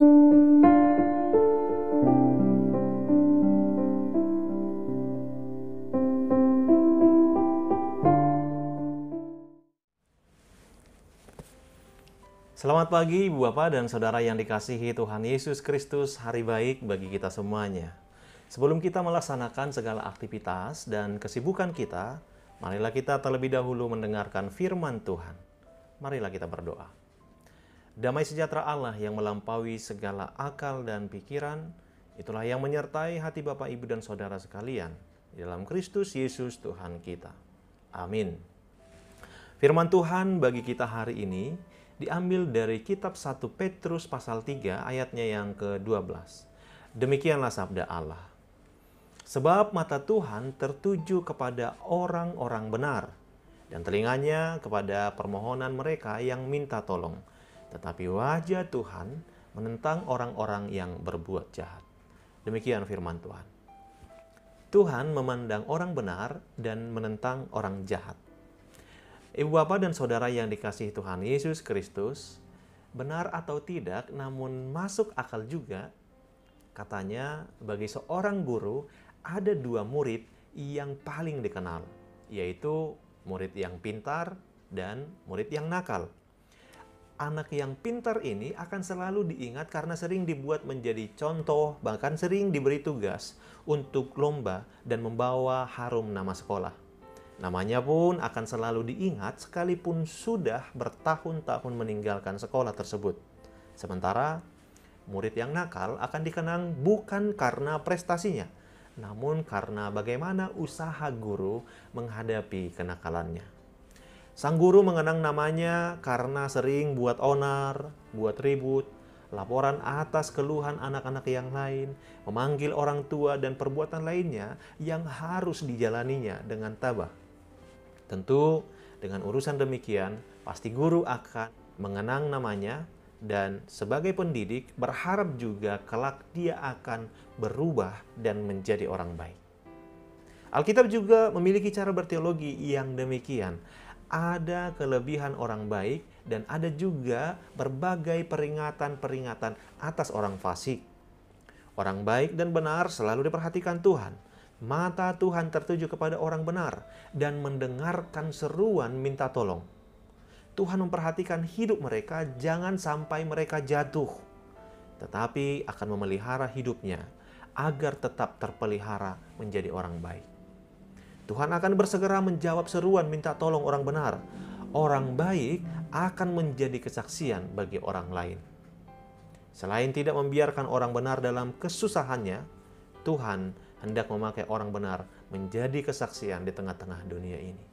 Selamat pagi Ibu Bapak dan Saudara yang dikasihi Tuhan Yesus Kristus, hari baik bagi kita semuanya. Sebelum kita melaksanakan segala aktivitas dan kesibukan kita, marilah kita terlebih dahulu mendengarkan firman Tuhan. Marilah kita berdoa. Damai sejahtera Allah yang melampaui segala akal dan pikiran, itulah yang menyertai hati Bapak, Ibu, dan Saudara sekalian, di dalam Kristus Yesus Tuhan kita. Amin. Firman Tuhan bagi kita hari ini diambil dari kitab 1 Petrus pasal 3 ayatnya yang ke-12. Demikianlah sabda Allah. Sebab mata Tuhan tertuju kepada orang-orang benar, dan telinganya kepada permohonan mereka yang minta tolong. Tetapi wajah Tuhan menentang orang-orang yang berbuat jahat. Demikian firman Tuhan. Tuhan memandang orang benar dan menentang orang jahat. Ibu Bapak dan Saudara yang dikasihi Tuhan Yesus Kristus, benar atau tidak namun masuk akal juga, katanya bagi seorang guru ada dua murid yang paling dikenal, yaitu murid yang pintar dan murid yang nakal. Anak yang pintar ini akan selalu diingat karena sering dibuat menjadi contoh, bahkan sering diberi tugas untuk lomba dan membawa harum nama sekolah. Namanya pun akan selalu diingat sekalipun sudah bertahun-tahun meninggalkan sekolah tersebut. Sementara murid yang nakal akan dikenang bukan karena prestasinya, namun karena bagaimana usaha guru menghadapi kenakalannya. Sang guru mengenang namanya karena sering buat onar, buat ribut, laporan atas keluhan anak-anak yang lain, memanggil orang tua dan perbuatan lainnya yang harus dijalaninya dengan tabah. Tentu dengan urusan demikian, pasti guru akan mengenang namanya dan sebagai pendidik berharap juga kelak dia akan berubah dan menjadi orang baik. Alkitab juga memiliki cara berteologi yang demikian. Ada kelebihan orang baik dan ada juga berbagai peringatan-peringatan atas orang fasik. Orang baik dan benar selalu diperhatikan Tuhan. Mata Tuhan tertuju kepada orang benar dan mendengarkan seruan minta tolong. Tuhan memperhatikan hidup mereka jangan sampai mereka jatuh, tetapi akan memelihara hidupnya agar tetap terpelihara menjadi orang baik. Tuhan akan bersegera menjawab seruan minta tolong orang benar. Orang baik akan menjadi kesaksian bagi orang lain. Selain tidak membiarkan orang benar dalam kesusahannya, Tuhan hendak memakai orang benar menjadi kesaksian di tengah-tengah dunia ini.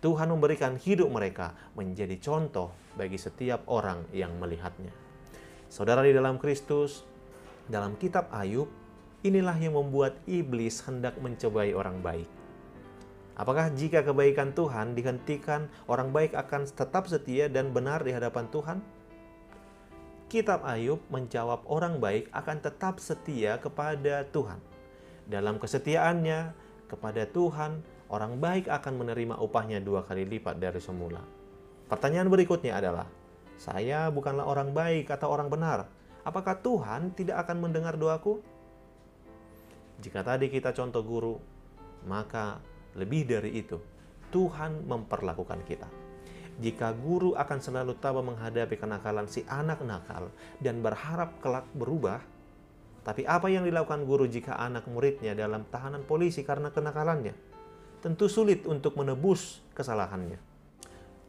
Tuhan memberikan hidup mereka menjadi contoh bagi setiap orang yang melihatnya. Saudara di dalam Kristus, dalam kitab Ayub, inilah yang membuat iblis hendak mencobai orang baik. Apakah jika kebaikan Tuhan dihentikan, orang baik akan tetap setia dan benar di hadapan Tuhan? Kitab Ayub menjawab orang baik akan tetap setia kepada Tuhan. Dalam kesetiaannya kepada Tuhan, orang baik akan menerima upahnya 2 kali lipat dari semula. Pertanyaan berikutnya adalah, saya bukanlah orang baik atau orang benar. Apakah Tuhan tidak akan mendengar doaku? Jika tadi kita contoh guru, maka lebih dari itu, Tuhan memperlakukan kita. Jika guru akan selalu tabah menghadapi kenakalan si anak nakal dan berharap kelak berubah, tapi apa yang dilakukan guru jika anak muridnya dalam tahanan polisi karena kenakalannya? Tentu sulit untuk menebus kesalahannya.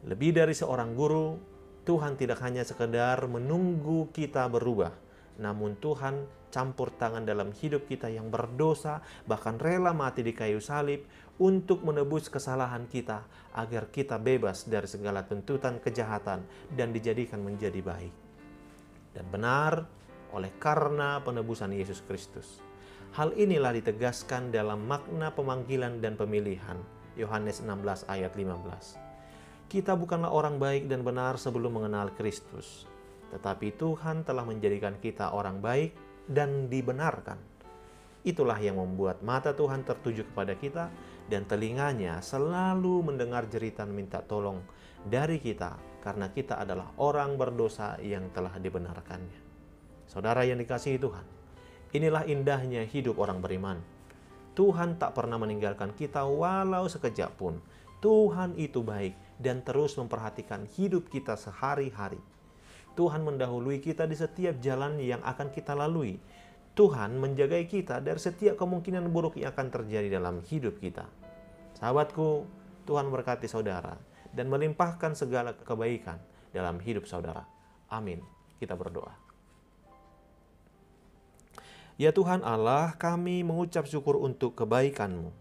Lebih dari seorang guru, Tuhan tidak hanya sekedar menunggu kita berubah, namun Tuhan campur tangan dalam hidup kita yang berdosa, bahkan rela mati di kayu salib untuk menebus kesalahan kita agar kita bebas dari segala tuntutan kejahatan dan dijadikan menjadi baik dan benar oleh karena penebusan Yesus Kristus. Hal inilah ditegaskan dalam makna pemanggilan dan pemilihan. Yohanes 16 ayat 15. Kita bukanlah orang baik dan benar sebelum mengenal Kristus, tetapi Tuhan telah menjadikan kita orang baik dan dibenarkan. Itulah yang membuat mata Tuhan tertuju kepada kita dan telinganya selalu mendengar jeritan minta tolong dari kita karena kita adalah orang berdosa yang telah dibenarkannya. Saudara yang dikasihi Tuhan, inilah indahnya hidup orang beriman. Tuhan tak pernah meninggalkan kita walau sekejap pun. Tuhan itu baik dan terus memperhatikan hidup kita sehari-hari. Tuhan mendahului kita di setiap jalan yang akan kita lalui. Tuhan menjaga kita dari setiap kemungkinan buruk yang akan terjadi dalam hidup kita. Sahabatku, Tuhan berkati saudara dan melimpahkan segala kebaikan dalam hidup saudara. Amin. Kita berdoa. Ya Tuhan Allah, kami mengucap syukur untuk kebaikan-Mu.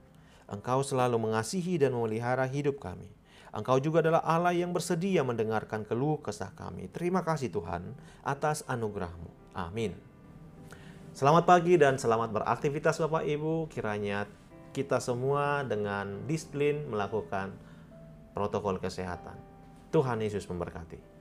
Engkau selalu mengasihi dan memelihara hidup kami. Engkau juga adalah Allah yang bersedia mendengarkan keluh kesah kami. Terima kasih Tuhan atas anugerah-Mu. Amin. Selamat pagi dan selamat beraktivitas Bapak Ibu. Kiranya kita semua dengan disiplin melakukan protokol kesehatan. Tuhan Yesus memberkati.